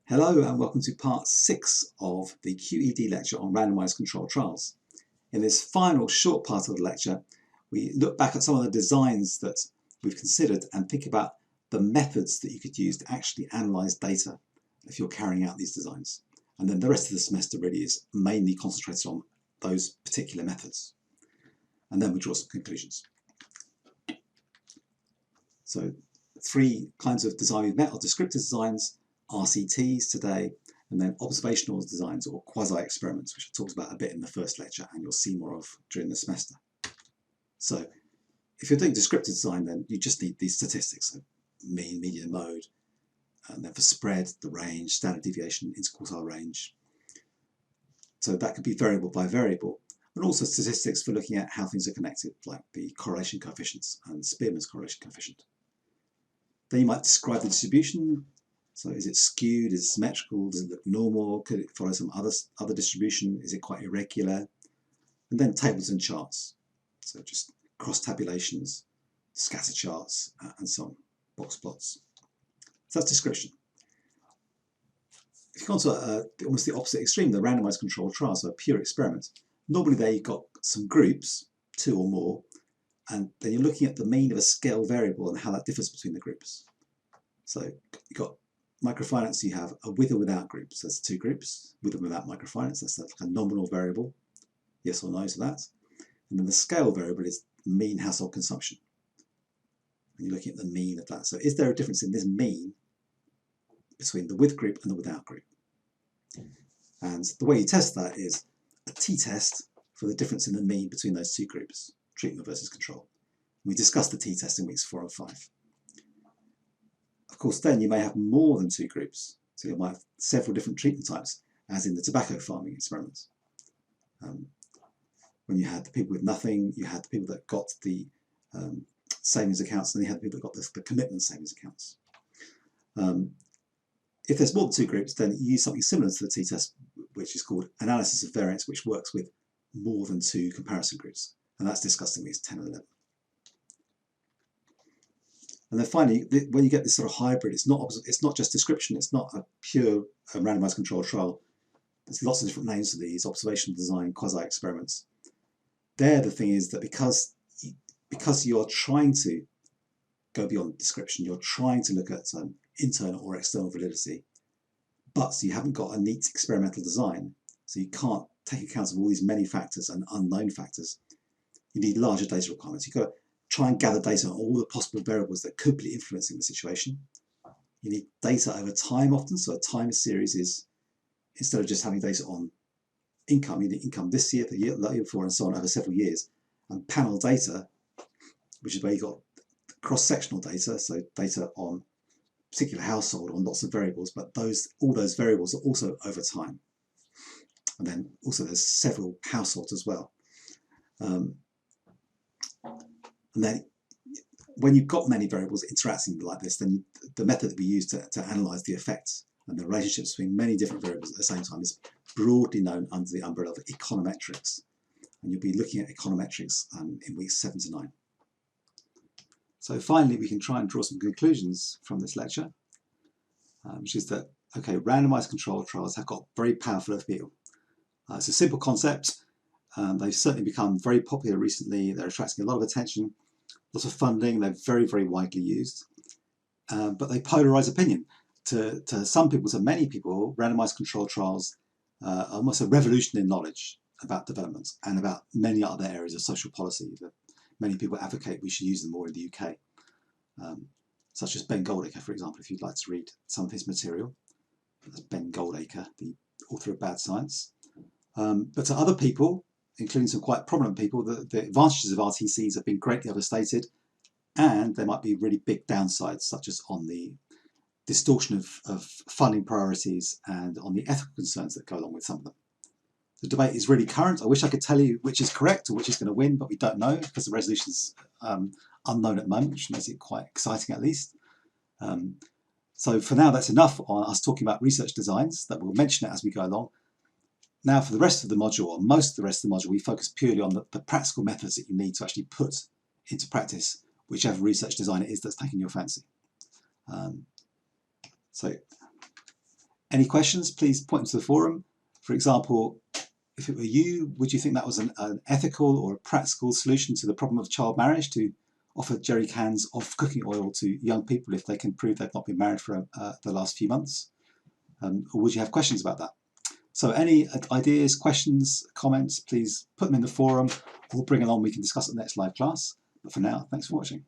Hello and welcome to part 6 of the QED lecture on randomised controlled trials. In this final short part of the lecture, we look back at some of the designs that we've considered and think about the methods that you could use to actually analyse data if you're carrying out these designs. And then the rest of the semester really is mainly concentrated on those particular methods. And then we draw some conclusions. So 3 kinds of design we've met are descriptive designs, RCTs today, and then observational designs or quasi-experiments, which I talked about a bit in the first lecture and you'll see more of during the semester. So if you're doing descriptive design, then you just need these statistics, so mean, median, mode, and then for spread, the range, standard deviation, interquartile range. So that could be variable by variable, and also statistics for looking at how things are connected, like the correlation coefficients and Spearman's correlation coefficient. Then you might describe the distribution. So is it skewed, is it symmetrical, does it look normal, could it follow some other distribution, is it quite irregular? And then tables and charts, so just cross tabulations, scatter charts, and so on, box plots. So that's description. If you go on to almost the opposite extreme, the randomised controlled trial, so a pure experiment, normally there you've got some groups, 2 or more, and then you're looking at the mean of a scale variable and how that differs between the groups. So you've got microfinance, you have a with or without group. So there's 2 groups, with and without microfinance. That's like a nominal variable, yes or no to that. And then the scale variable is mean household consumption. And you're looking at the mean of that. So is there a difference in this mean between the with group and the without group? And the way you test that is a t-test for the difference in the mean between those 2 groups, treatment versus control. We discussed the t-test in weeks 4 and 5. Of course, then you may have more than 2 groups. So you might have several different treatment types, as in the tobacco farming experiments. When you had the people with nothing, you had the people that got the savings accounts, and you had the people that got the commitment savings accounts. If there's more than 2 groups, then you use something similar to the t-test, which is called analysis of variance, which works with more than 2 comparison groups. And that's discussed in weeks 10 and 11. And then finally, when you get this sort of hybrid, it's not just description, it's not a pure randomised controlled trial. There's lots of different names for these, observational design, quasi-experiments. There, the thing is that because you're trying to go beyond description, you're trying to look at internal or external validity, but you haven't got a neat experimental design, so you can't take account of all these many factors and unknown factors. You need larger data requirements. You've got to try and gather data on all the possible variables that could be influencing the situation. You need data over time often, so a time series is, instead of just having data on income, you need income this year, the year before, and so on over several years. And panel data, which is where you've got cross-sectional data, so data on a particular household on lots of variables, but all those variables are also over time. And then also there's several households as well. And then when you've got many variables interacting like this, then the method that we use to analyse the effects and the relationships between many different variables at the same time is broadly known under the umbrella of econometrics. And you'll be looking at econometrics in weeks 7 to 9. So finally, we can try and draw some conclusions from this lecture, which is that, okay, randomised controlled trials have got very powerful appeal. It's a simple concept. They've certainly become very popular recently. They're attracting a lot of attention, lots of funding. They're very, very widely used. But they polarise opinion. To some people, to many people, randomised controlled trials are almost a revolution in knowledge about developments and about many other areas of social policy that many people advocate we should use them more in the UK. Such as Ben Goldacre, for example, if you'd like to read some of his material. That's Ben Goldacre, the author of Bad Science. But to other people, including some quite prominent people, the advantages of RTCs have been greatly overstated, and there might be really big downsides, such as on the distortion of funding priorities and on the ethical concerns that go along with some of them. The debate is really current. I wish I could tell you which is correct or which is going to win, but we don't know because the resolution's unknown at the moment, which makes it quite exciting at least. So for now, that's enough on us talking about research designs, that we'll mention it as we go along. Now for the rest of the module, or most of the rest of the module, we focus purely on the practical methods that you need to actually put into practice whichever research design it is that's taking your fancy. So Any questions, please point them to the forum. For example, if it were you, would you think that was an ethical or a practical solution to the problem of child marriage, to offer jerry cans of cooking oil to young people if they can prove they've not been married for the last few months? Or would you have questions about that? So any ideas, questions, comments, please put them in the forum or bring along, we can discuss at the next live class. But for now, thanks for watching.